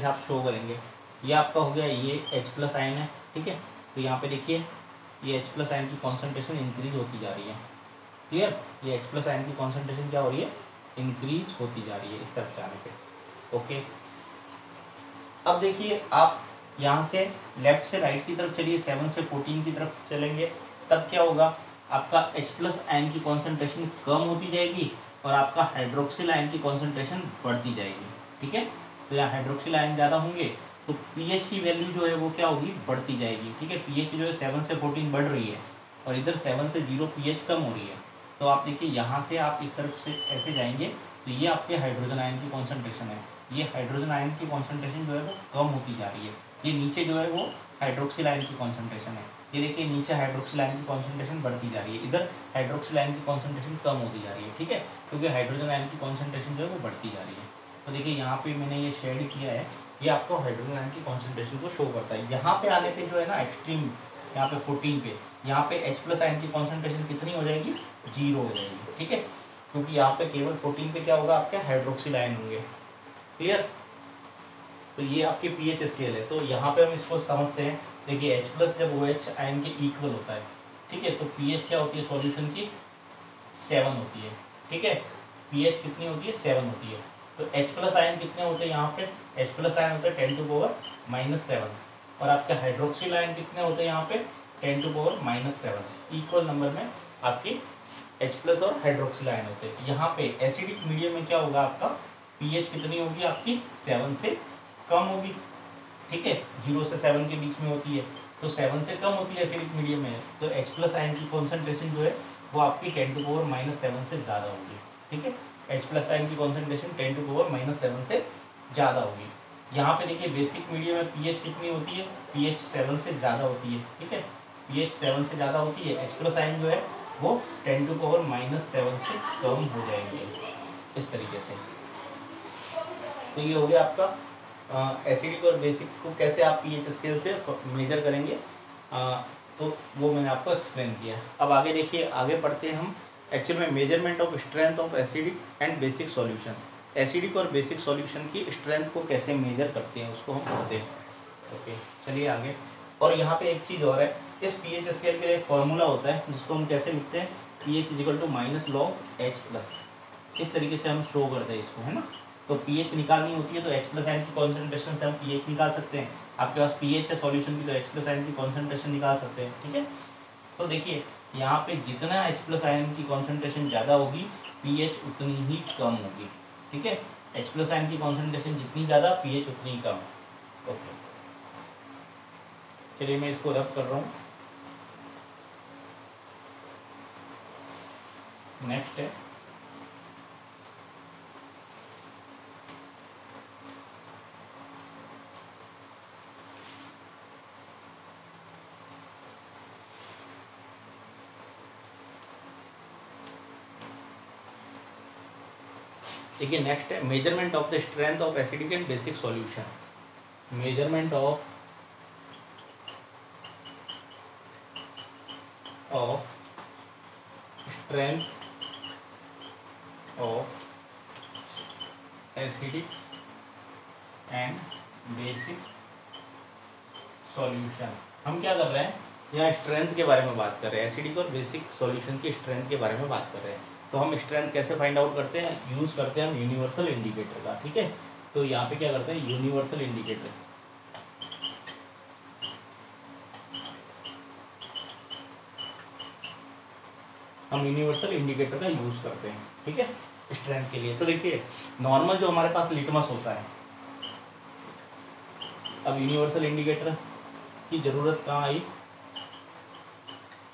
आप शो करेंगे। ये आपका हो गया, ये H प्लस आयन है, ठीक है। तो यहाँ पे देखिए ये H प्लस आयन की कॉन्सेंट्रेशन इंक्रीज होती जा रही है, क्लियर। ये H प्लस आयन की कॉन्सेंट्रेशन क्या हो रही है, इंक्रीज होती जा रही है इस तरफ जाने पे, ओके। अब देखिए आप यहाँ से लेफ्ट से राइट की तरफ चलिए, 7 से 14 की तरफ चलेंगे, तब क्या होगा, आपका H प्लस आयन की कॉन्सेंट्रेशन कम होती जाएगी और आपका हाइड्रोक्सिल आयन की कॉन्सेंट्रेशन बढ़ती जाएगी, ठीक है। तो यहाँ हाइड्रोक्सिल आयन ज़्यादा होंगे तो पीएच की वैल्यू जो है वो क्या होगी, बढ़ती जाएगी, ठीक है। पीएच जो है 7 से 14 बढ़ रही है और इधर 7 से 0 पीएच कम हो रही है। तो आप देखिए यहाँ से आप इस तरफ से ऐसे जाएंगे तो ये आपके हाइड्रोजन आयन की कॉन्सेंट्रेशन है, ये हाइड्रोजन आयन की कॉन्सेंट्रेशन जो है वो कम होती जा रही है। ये नीचे जो है वो हाइड्रोक्सिल आयन की कॉन्सेंट्रेशन है, ये देखिए नीचे हाइड्रोक्सिल आयन की कॉन्सेंट्रेशन बढ़ती जा रही है, इधर हाइड्रोक्सिल आयन की कॉन्सेंट्रेशन कम होती जा रही है, ठीक है, क्योंकि हाइड्रोजन आयन की कॉन्सेंट्रेशन जो है वो बढ़ती जा रही है। तो देखिए यहाँ पे मैंने ये शेड किया है, ये आपको हाइड्रोजन आयन की कॉन्सेंट्रेशन को शो करता है। यहाँ पे आने पे जो है ना एक्सट्रीम, यहाँ पे 14 पे, यहाँ पे H प्लस आयन की कॉन्सेंट्रेशन कितनी हो जाएगी, 0 हो जाएगी, ठीक है, क्योंकि यहाँ पे केवल 14 पे क्या होगा, आपके हाइड्रोक्सिल आयन होंगे, क्लियर। तो ये आपके पीएच स्केल है। तो यहाँ पे हम इसको समझते हैं, देखिए H प्लस जब OH आयन के इक्वल होता है, ठीक है, तो पीएच क्या होती है सॉल्यूशन की, 7 होती है, ठीक है। पीएच कितनी होती है, 7 होती है। तो H प्लस आयन कितने होते हैं, यहाँ पे H प्लस आयन होता है 10⁻⁻7 और आपके हाइड्रोक्सिल आयन कितने होते हैं यहाँ पे 10⁻⁻7, इक्वल नंबर में आपकी H प्लस और हाइड्रोक्सिल आयन होते हैं। यहाँ पे एसिडिक मीडियम में क्या होगा, आपका पीएच कितनी होगी, आपकी 7 से कम होगी। ठीक है, 0 से 7 के बीच में होती है, तो 7 से कम होती है एसिडिक मीडियम में, तो H प्लस आयन की कॉन्सेंट्रेशन जो है वो आपकी 10⁻⁻7 से ज़्यादा होगी। ठीक है, H प्लस आयन की कॉन्सेंट्रेशन 10⁻⁻7 से ज़्यादा होगी। यहाँ पे देखिए बेसिक मीडियम में पीएच कितनी होती है, पीएच 7 से ज़्यादा होती है। ठीक है, पीएच 7 से ज़्यादा होती है, H प्लस आयन जो है वो 10⁻⁻7 से कम हो जाएंगे इस तरीके से। तो ये हो गया आपका एसिडिक और बेसिक को कैसे आप पीएच स्केल से मेजर करेंगे, तो वो मैंने आपको एक्सप्लेन किया। अब आगे देखिए, आगे पढ़ते हैं हम एक्चुअल में measurement of strength of acidic and basic solution. Acidic और बेसिक सॉल्यूशन की स्ट्रेंथ को कैसे मेजर करते हैं उसको हम पढ़ते हैं। ओके, चलिए आगे। और यहाँ पे एक चीज़ और है, इस पीएच स्केल के लिए एक फॉर्मूला होता है जिसको हम कैसे लिखते हैं, pH is equal to -log H plus. इस तरीके से हम शो करते हैं इसको, है ना। तो पीएच निकालनी होती है तो H प्लस आयन की कॉन्सेंट्रेशन से हम पीएच निकाल सकते हैं। आपके पास पीएच है सॉल्यूशन की, तो H प्लस आयन की कॉन्सेंट्रेशन निकाल सकते हैं। ठीक है, तो देखिए यहाँ पे जितना H प्लस आयन की कॉन्सेंट्रेशन ज़्यादा होगी, पीएच उतनी ही कम होगी। ठीक है, H प्लस आयन की कॉन्सेंट्रेशन जितनी ज़्यादा, पीएच उतनी ही कम। ओके, चलिए मैं इसको रब कर रहा हूँ। नेक्स्ट है देखिए, नेक्स्ट है measurement of the strength of acidic and basic solution. Measurement of strength of acidic and basic solution. हम क्या कर रहे हैं, यहाँ स्ट्रेंथ के बारे में बात कर रहे हैं, एसिडिक और बेसिक सॉल्यूशन की स्ट्रेंथ के बारे में बात कर रहे हैं। तो हम स्ट्रेंथ कैसे फाइंड आउट करते हैं, यूज़ करते हैं हम यूनिवर्सल इंडिकेटर का। ठीक है, तो यहाँ पे क्या करते हैं, यूनिवर्सल इंडिकेटर, हम यूनिवर्सल इंडिकेटर का यूज़ करते हैं। ठीक है, स्ट्रेंथ के लिए। तो देखिए नॉर्मल जो हमारे पास लिटमस होता है, अब यूनिवर्सल इंडिकेटर की ज़रूरत कहाँ आई,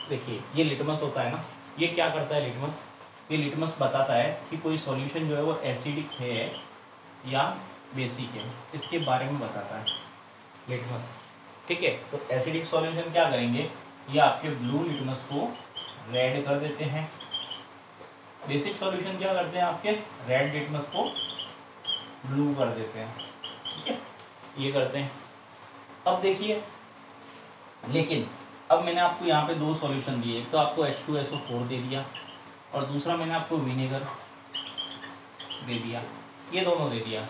देखिए ये लिटमस होता है ना, ये क्या करता है लिटमस, ये लिटमस बताता है कि कोई सॉल्यूशन जो है वो एसिडिक है या बेसिक है, इसके बारे में बताता है लिटमस। ठीक है, तो एसिडिक सॉल्यूशन क्या करेंगे, ये आपके ब्लू लिटमस को रेड कर देते हैं, बेसिक सॉल्यूशन क्या करते हैं, आपके रेड लिटमस को ब्लू कर देते हैं। ठीक है, ये करते हैं। अब देखिए, लेकिन अब मैंने आपको यहाँ पे दो सॉल्यूशन दिए, एक तो आपको H2SO4 दे दिया और दूसरा मैंने आपको विनेगर दे दिया, ये दोनों दे दिया।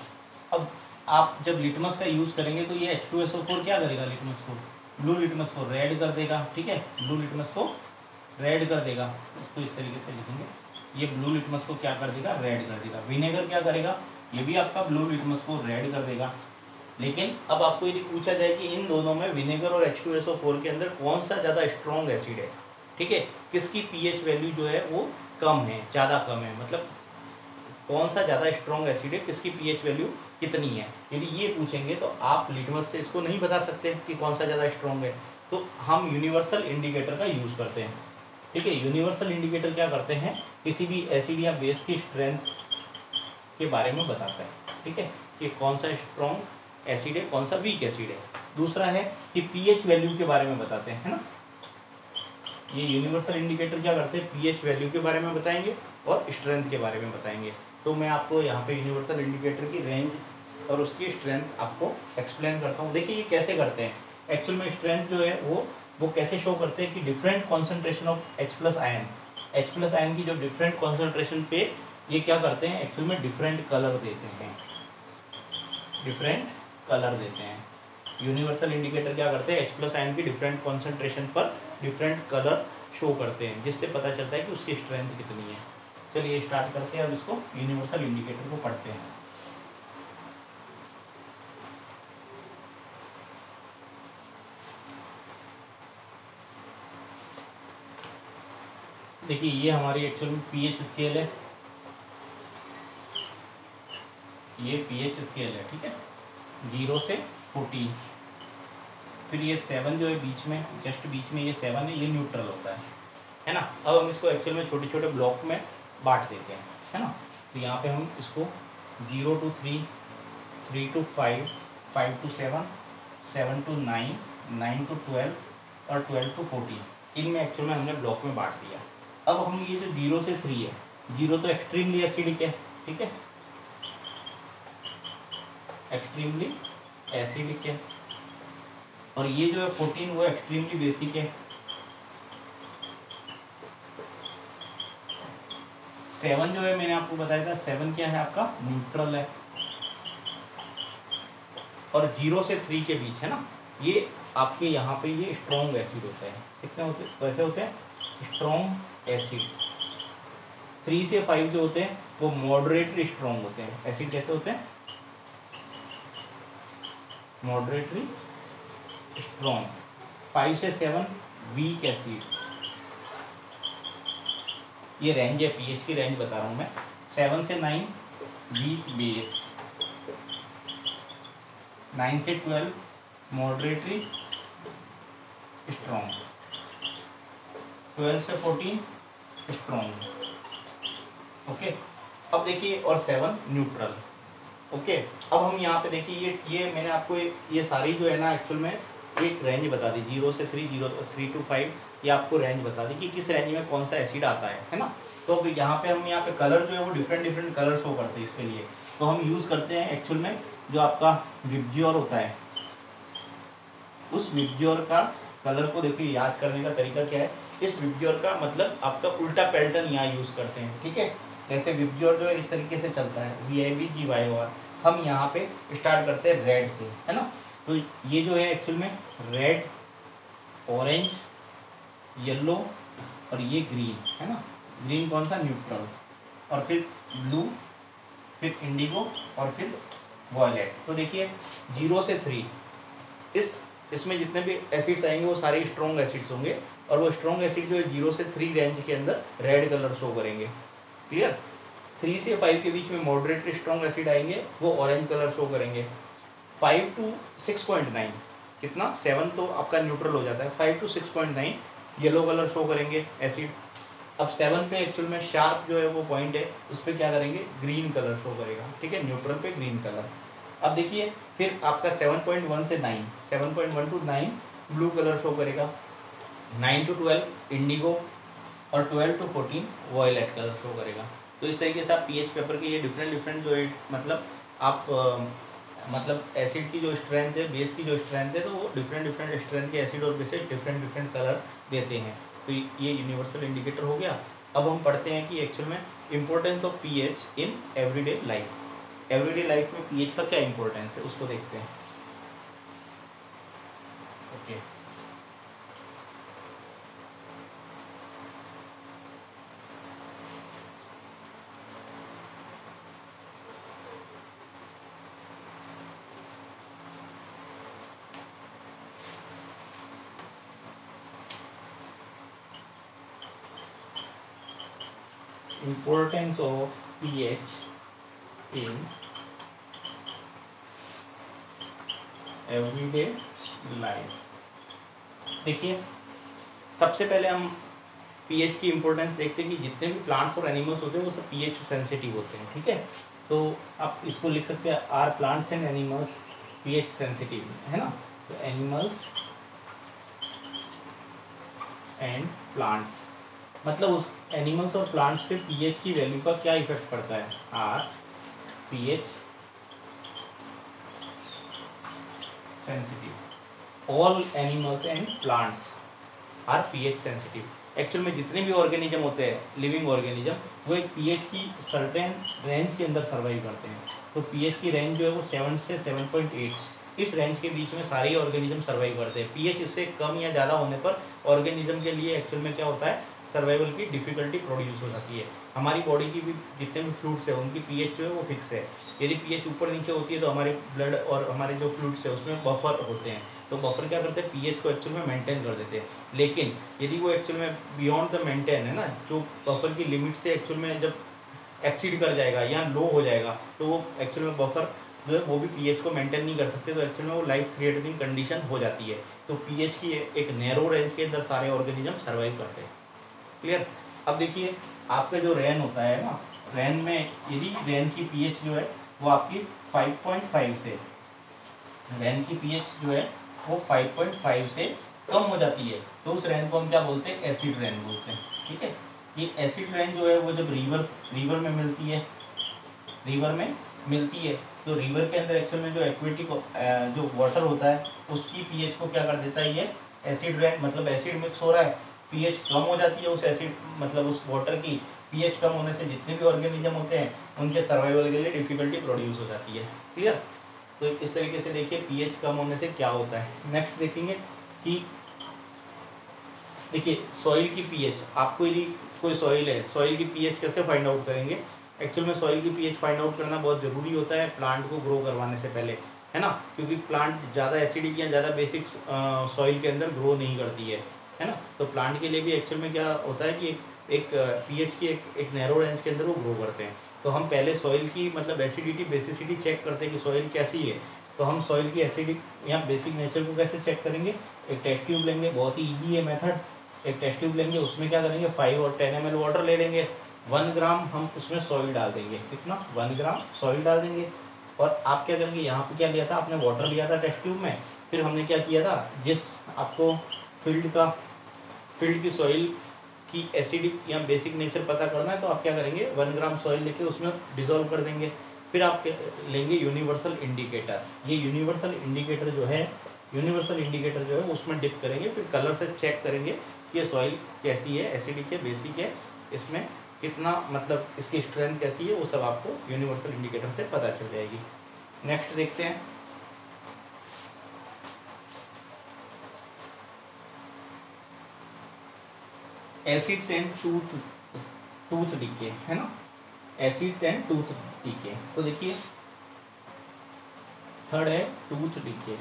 अब आप जब लिटमस का यूज़ करेंगे तो ये H2SO4 क्या करेगा, लिटमस को, ब्लू लिटमस को रेड कर देगा। ठीक है, ब्लू लिटमस को रेड कर देगा, इसको इस तरीके से लिखेंगे, ये ब्लू लिटमस को क्या कर देगा, रेड कर देगा। विनेगर क्या करेगा, ये भी आपका ब्लू लिटमस को रेड कर देगा। लेकिन अब आपको यदि पूछा जाए कि इन दोनों में विनेगर और H2SO4 के अंदर कौन सा ज़्यादा स्ट्रॉन्ग एसिड है, ठीक है, किसकी पीएच वैल्यू जो है वो कम है, ज़्यादा कम है, मतलब कौन सा ज़्यादा स्ट्रॉन्ग एसिड है, किसकी पीएच वैल्यू कितनी है, यदि ये पूछेंगे तो आप लिटमस से इसको नहीं बता सकते कि कौन सा ज़्यादा स्ट्रॉन्ग है। तो हम यूनिवर्सल इंडिकेटर का यूज़ करते हैं। ठीक है, यूनिवर्सल इंडिकेटर क्या करते हैं, किसी भी एसिड या बेस की स्ट्रेंथ के बारे में बताता है। ठीक है, कि कौन सा स्ट्रॉन्ग एसिड है, कौन सा वीक एसिड है। दूसरा है कि पीएच वैल्यू के बारे में बताते हैं, है ना। ये यूनिवर्सल इंडिकेटर क्या करते हैं, पीएच वैल्यू के बारे में बताएंगे और स्ट्रेंथ के बारे में बताएंगे। तो मैं आपको यहाँ पे यूनिवर्सल इंडिकेटर की रेंज और उसकी स्ट्रेंथ आपको एक्सप्लेन करता हूँ। देखिए ये कैसे करते हैं, एक्चुअल में स्ट्रेंथ जो है वो कैसे शो करते हैं कि different concentration of H plus ion, H plus ion की जो डिफरेंट कॉन्सेंट्रेशन पे ये क्या करते हैं, एक्चुअल में डिफरेंट कलर देते हैं, डिफरेंट कलर देते हैं। यूनिवर्सल इंडिकेटर क्या करते हैं, H प्लस आयन की डिफरेंट कॉन्सेंट्रेशन पर डिफरेंट कलर शो करते हैं, जिससे पता चलता है कि उसकी स्ट्रेंथ कितनी है। चलिए स्टार्ट करते हैं, अब इसको यूनिवर्सल इंडिकेटर को पढ़ते हैं। देखिए ये हमारी एक्चुअल में पीएच स्केल है, ये पीएच स्केल है, ठीक है, 0 से 14। फिर ये 7 जो है बीच में, जस्ट बीच में ये 7 है, ये न्यूट्रल होता है ना। अब हम इसको एक्चुअल में छोटे छोटे ब्लॉक में बांट देते हैं, है ना। तो यहाँ पे हम इसको 0 to 3, 3 to 5, 5 to 7, 7 to 9, 9 to 12 और 12 to 14, इनमें एक्चुअल में हमने ब्लॉक में बांट दिया। अब हम ये जो 0 से 3 है, 0 तो एक्सट्रीमली एसिडिक है, ठीक है, एक्सट्रीमली एसिडिक है, और ये जो है 14 वो एक्सट्रीमली बेसिक है। 7 जो है मैंने आपको बताया था, 7 क्या है आपका, न्यूट्रल है। और 0 से 3 के बीच है ना, ये आपके यहाँ पे ये स्ट्रॉन्ग एसिड होता है। कितने होते हैं, कैसे होते हैं, स्ट्रॉन्ग एसिड। 3 से 5 जो होते हैं वो मॉडरेटली स्ट्रॉन्ग होते हैं। एसिड कैसे होते हैं, मॉडरेटली स्ट्रॉन्ग। 5 से 7 वीक एसिड। ये रेंज है, पीएच की रेंज बता रहा हूँ मैं। 7 से 9 वीक बेस, 9 से 12 मॉडरेटली स्ट्रॉन्ग, 12 से 14 स्ट्रॉन्ग। ओके, अब देखिए, और 7 न्यूट्रल। ओके, अब हम यहाँ पे देखिए, ये मैंने आपको ये सारी जो है ना एक्चुअल में एक रेंज बता दी, 0 से 3, 3 to 5, ये आपको रेंज बता दी कि किस रेंज में कौन सा एसिड आता है ना। तो अब यहाँ पे हम यहाँ पे कलर जो है वो डिफरेंट डिफरेंट कलर शो करते हैं इसके लिए। तो हम यूज़ करते हैं एक्चुअल में जो आपका विबज्योर होता है, उस विबज्योर का कलर को देखिए याद करने का तरीका क्या है। इस विबज्योर का मतलब आपका उल्टा पैटर्न यहाँ यूज़ करते हैं, ठीक है। जैसे विबज्योर जो है इस तरीके से चलता है, VIBGYOR। हम यहाँ पे स्टार्ट करते हैं रेड से, है ना। तो ये जो है एक्चुअल में रेड, ऑरेंज, येलो और ये ग्रीन, है ना। ग्रीन कौन सा, न्यूट्रल, और फिर ब्लू, फिर इंडिगो और फिर वॉयलेट। तो देखिए 0 से 3 इसमें जितने भी एसिड्स आएंगे वो सारे स्ट्रॉन्ग एसिड्स होंगे, और वो स्ट्रॉन्ग एसिड जो है 0 से 3 रेंज के अंदर रेड कलर शो करेंगे, क्लियर। 3 से 5 के बीच में मॉडरेटली स्ट्रॉन्ग एसिड आएंगे, वो ऑरेंज कलर शो करेंगे। 5 to 6.9, कितना, 7 तो आपका न्यूट्रल हो जाता है, 5 to 6.9 येलो कलर शो करेंगे एसिड। अब 7 पे एक्चुअल में शार्प जो है वो पॉइंट है, उस पर क्या करेंगे, ग्रीन कलर शो करेगा, ठीक है, न्यूट्रल पे ग्रीन कलर। अब देखिए फिर आपका 7.1 से 9, 7.1 to 9 ब्लू कलर शो करेगा, 9 to 12 इंडिगो और 12 to 14 वॉयलेट कलर शो करेगा। तो इस तरीके से आप पीएच पेपर के ये डिफरेंट डिफरेंट जो है मतलब आप मतलब एसिड की जो स्ट्रेंथ है, बेस की जो स्ट्रेंथ है, तो वो डिफरेंट डिफरेंट स्ट्रेंथ के एसिड और बेसिस डिफरेंट डिफरेंट कलर देते हैं। तो ये यूनिवर्सल इंडिकेटर हो गया। अब हम पढ़ते हैं कि एक्चुअल में importance of pH in everyday life. Everyday life में पीएच का क्या इंपॉर्टेंस है उसको देखते हैं। Okay, importance of pH in everyday life। देखिए सबसे पहले हम पीएच की इम्पोर्टेंस देखते हैं कि जितने भी प्लांट्स और एनिमल्स होते हैं वो सब पीएच सेंसिटिव होते हैं, ठीक है। तो आप इसको लिख सकते हैं, are plants and animals pH sensitive, है ना। तो एनिमल्स एंड प्लांट्स मतलब उस एनिमल्स और प्लांट्स पे पीएच की वैल्यू का क्या इफेक्ट पड़ता है, are pH sensitive. All animals and plants are pH sensitive. Actual में जितने भी ऑर्गेनिज्म होते हैं लिविंग ऑर्गेनिज्म, वो एक पीएच की सर्टेन रेंज के अंदर सर्वाइव करते हैं। तो पीएच की रेंज जो है वो 7 से 7.8, इस रेंज के बीच में सारे ऑर्गेनिज्म सर्वाइव करते हैं। पीएच इससे कम या ज़्यादा होने पर ऑर्गेनिज्म के लिए एक्चुअल में क्या होता है, सर्वाइवल की डिफिकल्टी प्रोड्यूस हो जाती है। हमारी बॉडी की भी जितने भी फ्लूइड्स है उनकी पीएच जो है वो फिक्स है। यदि पीएच ऊपर नीचे होती है तो हमारे ब्लड और हमारे जो फ्लूइड्स है उसमें बफर होते हैं, तो बफर क्या करते हैं, पीएच को एक्चुअल में मेंटेन कर देते हैं। लेकिन यदि वो एक्चुअल में बियॉन्ड द मेंटेन है ना, जो बफर की लिमिट से एक्चुअल में जब एक्सीड कर जाएगा या लो हो जाएगा, तो वो एक्चुअल में बफर जो है वो भी पीएच को मेंटेन नहीं कर सकते, तो एक्चुअल में वो लाइफ थ्रेटनिंग कंडीशन हो जाती है। तो पीएच की एक नैरो रेंज के अंदर सारे ऑर्गेनिज्म सर्वाइव करते हैं। क्लियर। अब देखिए आपका जो रैन होता है ना, रैन में यदि रैन की पीएच जो है वो आपकी 5.5 से, रैन की पीएच जो है वो 5.5 से कम हो जाती है, तो उस रैन को हम क्या बोलते हैं, एसिड रैन बोलते हैं। ठीक है, ये एसिड रैन जो है वो जब रिवर में मिलती है, रिवर में मिलती है, तो रिवर के अंदर एक्चुअल में जो एक्वेटिक जो वाटर होता है उसकी पीएच को क्या कर देता है, ये एसिड रैन, मतलब एसिड मिक्स हो रहा है, पीएच कम हो जाती है उस एसिड, मतलब उस वाटर की पीएच कम होने से जितने भी ऑर्गेनिज्म होते हैं उनके सर्वाइवल के लिए डिफिकल्टी प्रोड्यूस हो जाती है। क्लियर। तो इस तरीके से देखिए पीएच कम होने से क्या होता है। नेक्स्ट देखेंगे कि देखिए सॉइल की पीएच, आपको यदि कोई सॉइल है, सॉइल की पीएच कैसे फाइंड आउट करेंगे, एक्चुअल में सॉइल की पीएच फाइंड आउट करना बहुत ज़रूरी होता है प्लांट को ग्रो करवाने से पहले, है ना, क्योंकि प्लांट ज़्यादा एसिडिक या ज़्यादा बेसिक सॉइल के अंदर ग्रो नहीं करती है ना। तो प्लांट के लिए भी एक्चुअल में क्या होता है कि एक पीएच की एक नैरो रेंज के अंदर वो ग्रो करते हैं। तो हम पहले सॉइल की मतलब एसिडिटी बेसिसिटी चेक करते हैं कि सॉइल कैसी है। तो हम सॉइल की एसिडिक या बेसिक नेचर को कैसे चेक करेंगे, एक टेस्ट ट्यूब लेंगे, बहुत ही ईजी है मेथड। एक टेस्ट ट्यूब लेंगे, उसमें क्या करेंगे 5 और 10 ml वाटर ले लेंगे, 1 ग्राम हम उसमें सॉइल डाल देंगे, कितना 1 ग्राम सॉइल डाल देंगे। और आप क्या करेंगे, यहाँ पे क्या लिया था आपने, वाटर लिया था टेस्ट ट्यूब में, फिर हमने क्या किया था, जिस आपको फील्ड की सॉइल की एसिडिक या बेसिक नेचर पता करना है, तो आप क्या करेंगे 1 ग्राम सॉइल लेके उसमें डिजोल्व कर देंगे। फिर आप लेंगे यूनिवर्सल इंडिकेटर, ये यूनिवर्सल इंडिकेटर जो है उसमें डिप करेंगे, फिर कलर से चेक करेंगे कि ये सॉइल कैसी है, एसिडिक है, बेसिक है, इसमें कितना मतलब इसकी स्ट्रेंथ कैसी है, वो सब आपको यूनिवर्सल इंडिकेटर से पता चल जाएगी। नेक्स्ट देखते हैं, एसिड्स एंड टूथ डीके, है ना, एसिड्स एंड टूथ डीके। तो देखिए थर्ड है टूथ डीके।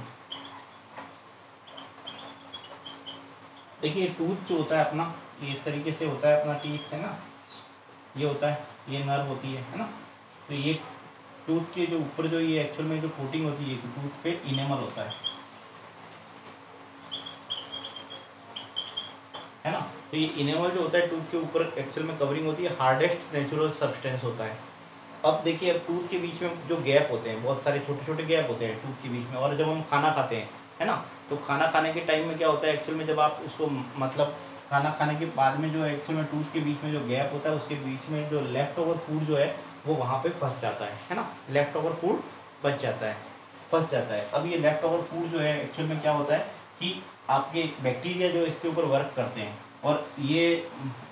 देखिए टूथ जो होता है अपना, ये इस तरीके से होता है अपना, टीथ है ना, ये होता है, ये नर्व होती है ना। तो ये टूथ के जो ऊपर जो ये एक्चुअल में जो कोटिंग होती है टूथ पे, इनेमल होता है ना। तो ये इनेमल जो होता है टूथ के ऊपर एक्चुअल में कवरिंग होती है, हार्डेस्ट नेचुरल सब्सटेंस होता है। अब देखिए अब टूथ के बीच में जो गैप होते हैं, बहुत सारे छोटे छोटे गैप होते हैं टूथ के बीच में, और जब हम खाना खाते हैं, है ना, तो खाना खाने के टाइम में क्या होता है एक्चुअल में, जब आप उसको मतलब खाना खाने के बाद में जो एक्चुअल में टूथ के बीच में जो गैप होता है, उसके बीच में जो लेफ्ट ओवर फूड जो है वो वहाँ पे फंस जाता है ना, लेफ्ट ओवर फूड बच जाता है, फंस जाता है। अब ये लेफ्ट ओवर फूड जो है एक्चुअल में क्या होता है कि आपके बैक्टीरिया जो इसके ऊपर वर्क करते हैं, और ये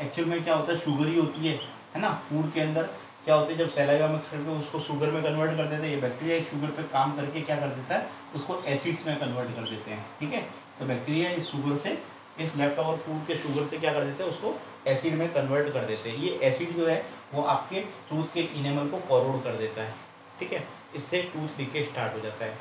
एक्चुअल में क्या होता है, शुगर ही होती है ना, फूड के अंदर क्या होता है, जब सैलाइवा मिक्स करके उसको शुगर में कन्वर्ट कर देते हैं, ये बैक्टीरिया शुगर पे काम करके क्या कर देता है, उसको एसिड्स में कन्वर्ट कर देते हैं। ठीक है, तो बैक्टीरिया इस शुगर से, इस लेफ्ट ओवर फूड के शुगर से क्या कर देते हैं, उसको एसिड में कन्वर्ट कर देते हैं। ये एसिड जो है वो आपके टूथ के इनेमल को कॉरोड कर देता है। ठीक है, इससे टूथ डीके स्टार्ट हो जाता है।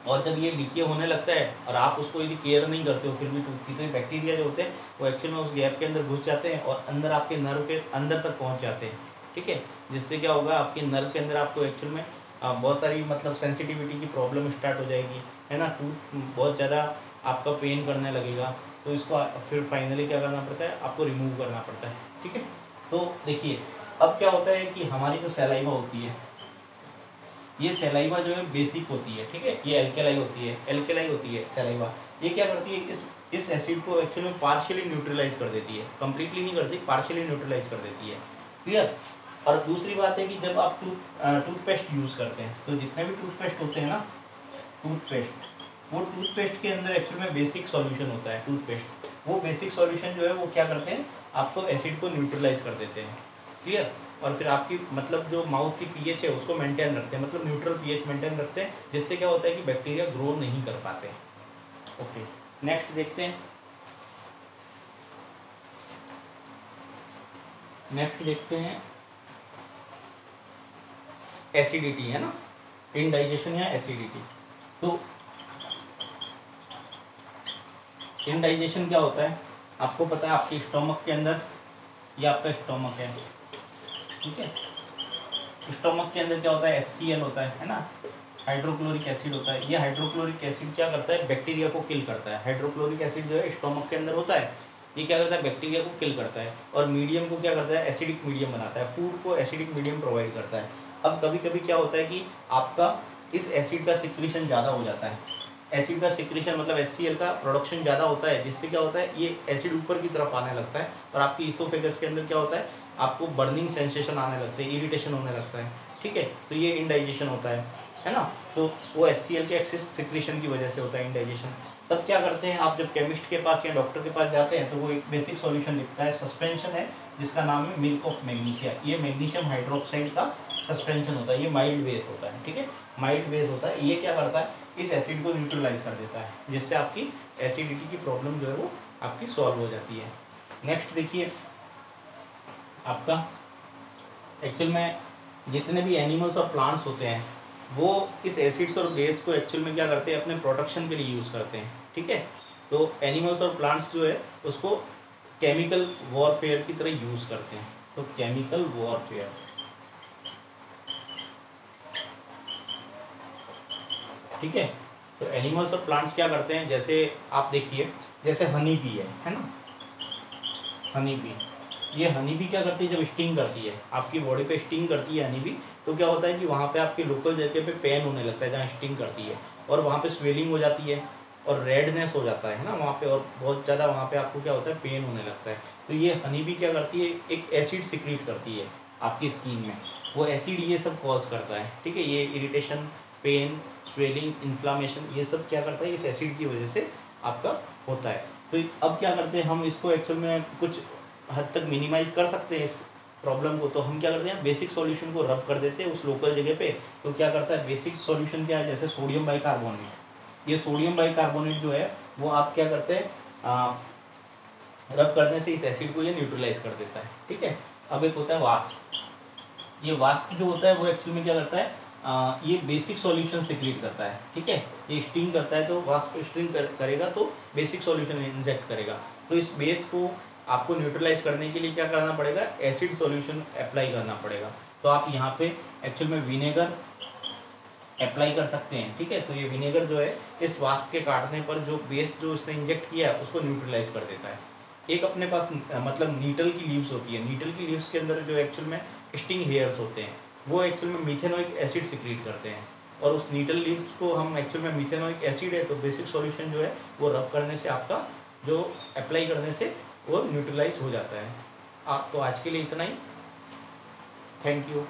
और जब ये डीके होने लगता है और आप उसको यदि केयर नहीं करते हो फिर भी टूथ की, तो ये बैक्टीरिया जो होते हैं वो एक्चुअल में उस गैप के अंदर घुस जाते हैं और अंदर आपके नर्व के अंदर तक पहुंच जाते हैं। ठीक है, जिससे क्या होगा, आपके नर्व के अंदर आपको एक्चुअल में बहुत सारी मतलब सेंसिटिविटी की प्रॉब्लम स्टार्ट हो जाएगी, है ना, टूथ बहुत ज़्यादा आपका पेन करने लगेगा। तो इसको फिर फाइनली क्या करना पड़ता है, आपको रिमूव करना पड़ता है। ठीक है, तो देखिए अब क्या होता है कि हमारी जो सैलाइवा होती है, ये सैलाइवा जो है बेसिक होती है। ठीक है, ये एल्केलाई होती है सैलाइवा। ये क्या करती है, इस एसिड को एक्चुअली में पार्शियली न्यूट्रलाइज कर देती है, कंप्लीटली नहीं करती, पार्शियली न्यूट्रलाइज कर देती है। क्लियर। और दूसरी बात है कि जब आप टूथपेस्ट यूज़ करते हैं, तो जितने भी टूथपेस्ट होते हैं ना, टूथपेस्ट, वो टूथपेस्ट के अंदर एक्चुअल में बेसिक सॉल्यूशन होता है टूथपेस्ट, वो बेसिक सॉल्यूशन जो है वो क्या करते हैं, आपको एसिड को न्यूट्रलाइज कर देते हैं। क्लियर। और फिर आपकी मतलब जो माउथ की पीएच है उसको मेंटेन रखते हैं, मतलब न्यूट्रल पीएच मेंटेन रखते हैं, जिससे क्या होता है कि बैक्टीरिया ग्रो नहीं कर पाते। ओके, नेक्स्ट देखते हैं, एसिडिटी, है ना, इनडाइजेशन या एसिडिटी। तो इंडाइजेशन क्या होता है, आपको पता है, आपके स्टोमक के अंदर, ये आपका स्टोमक है, ठीक है। स्टोमक के अंदर क्या होता है, HCl होता है ना, हाइड्रोक्लोरिक एसिड होता है। ये हाइड्रोक्लोरिक एसिड क्या करता है, बैक्टीरिया को किल करता है। हाइड्रोक्लोरिक एसिड जो है स्टोमक के अंदर होता है, ये क्या करता है, बैक्टीरिया को किल करता है और मीडियम को क्या करता है, एसिडिक मीडियम बनाता है, फूड को एसिडिक मीडियम प्रोवाइड करता है। अब कभी कभी क्या होता है कि आपका इस एसिड का सिक्रीशन ज़्यादा हो जाता है, एसिड का सिक्रीशन मतलब HCl का प्रोडक्शन ज़्यादा होता है, जिससे क्या होता है, ये एसिड ऊपर की तरफ आने लगता है और आपकी इसोफेगस के अंदर क्या होता है, आपको बर्निंग सेंसेशन आने लगते हैं, इरिटेशन होने लगता है, ठीक है। तो ये इंडाइजेशन होता है ना। तो वो HCl के एक्सेस सिक्रीशन की वजह से होता है इंडाइजेशन। तब क्या करते हैं आप, जब केमिस्ट के पास या डॉक्टर के पास जाते हैं तो वो एक बेसिक सॉल्यूशन लिखता है, सस्पेंशन है, जिसका नाम है मिल्क ऑफ मैग्नीशिया। ये मैग्नीशियम हाइड्रोक्साइड का सस्पेंशन होता है, ये माइल्ड बेस होता है, ठीक है, माइल्ड बेस होता है। ये क्या करता है, इस एसिड को न्यूट्रलाइज कर देता है, जिससे आपकी एसिडिटी की प्रॉब्लम जो है वो आपकी सॉल्व हो जाती है। नेक्स्ट देखिए, आपका एक्चुअल में जितने भी एनिमल्स और प्लांट्स होते हैं वो इस एसिड्स और बेस को एक्चुअल में क्या करते हैं, अपने प्रोटेक्शन के लिए यूज़ करते हैं, ठीक है। तो एनिमल्स और प्लांट्स जो है उसको केमिकल वॉरफेयर की तरह यूज़ करते हैं। तो केमिकल वॉरफेयर, ठीक है। तो एनिमल्स और प्लांट्स क्या करते हैं, जैसे आप देखिए, जैसे हनी बी है ना, हनी बी, ये हनी बी क्या करती है, जब स्टिंग करती है, आपकी बॉडी पे स्टिंग करती है हनी बी, तो क्या होता है कि वहाँ पे आपकी लोकल जगह पे पेन होने लगता है जहाँ स्टिंग करती है, और वहाँ पे स्वेलिंग हो जाती है और रेडनेस हो जाता है ना वहाँ पे, और बहुत ज़्यादा वहाँ पे आपको क्या होता है, पेन होने लगता है। तो ये हनी बी क्या करती है, एक एसिड सिक्रीट करती है आपकी स्किन में, वो एसिड ये सब कॉज करता है, ठीक है। ये इरिटेशन, पेन, स्वेलिंग, इन्फ्लामेशन, ये सब क्या करता है, इस एसिड की वजह से आपका होता है। तो अब क्या करते हैं हम, इसको एक्चुअल में कुछ हद तक मिनिमाइज कर सकते हैं इस प्रॉब्लम को। तो हम क्या करते हैं, बेसिक सॉल्यूशन को रब कर देते हैं उस लोकल जगह पे। तो क्या करता है, बेसिक सॉल्यूशन क्या है, जैसे सोडियम बाइकार्बोनेट, ये सोडियम बाइकार्बोनेट जो है वो आप क्या करते हैं, रब करने से इस एसिड को ये न्यूट्रलाइज कर देता है, ठीक है। अब एक होता है वास्प, ये वास्प जो होता है वो एक्चुअली में क्या करता है, ये बेसिक सॉल्यूशन सिक्रीट करता है, ठीक है। ये स्टिंग करता है, तो वास्प स्टिंग करेगा तो बेसिक सॉल्यूशन इंजेक्ट करेगा। तो इस बेस को आपको न्यूट्रलाइज करने के लिए क्या करना पड़ेगा, एसिड सॉल्यूशन अप्लाई करना पड़ेगा। तो आप यहाँ पे एक्चुअल में विनेगर अप्लाई कर सकते हैं, ठीक है। तो ये विनेगर जो है इस वास्प के काटने पर जो बेस जो उसने इंजेक्ट किया है उसको न्यूट्रलाइज कर देता है। एक अपने पास मतलब नीटल की लीव्स होती है, नीटल की लीव्स के अंदर जो एक्चुअल में स्टिंग हेयर्स होते हैं वो एक्चुअल में मिथेनोइक एसिड सिक्रीट करते हैं, और उस नीटल लीव्स को हम एक्चुअल में मिथेनोइक एसिड है तो बेसिक सॉल्यूशन जो है वो रब करने से आपका जो अप्लाई करने से वो न्यूट्रलाइज हो जाता है। आप तो आज के लिए इतना ही, थैंक यू।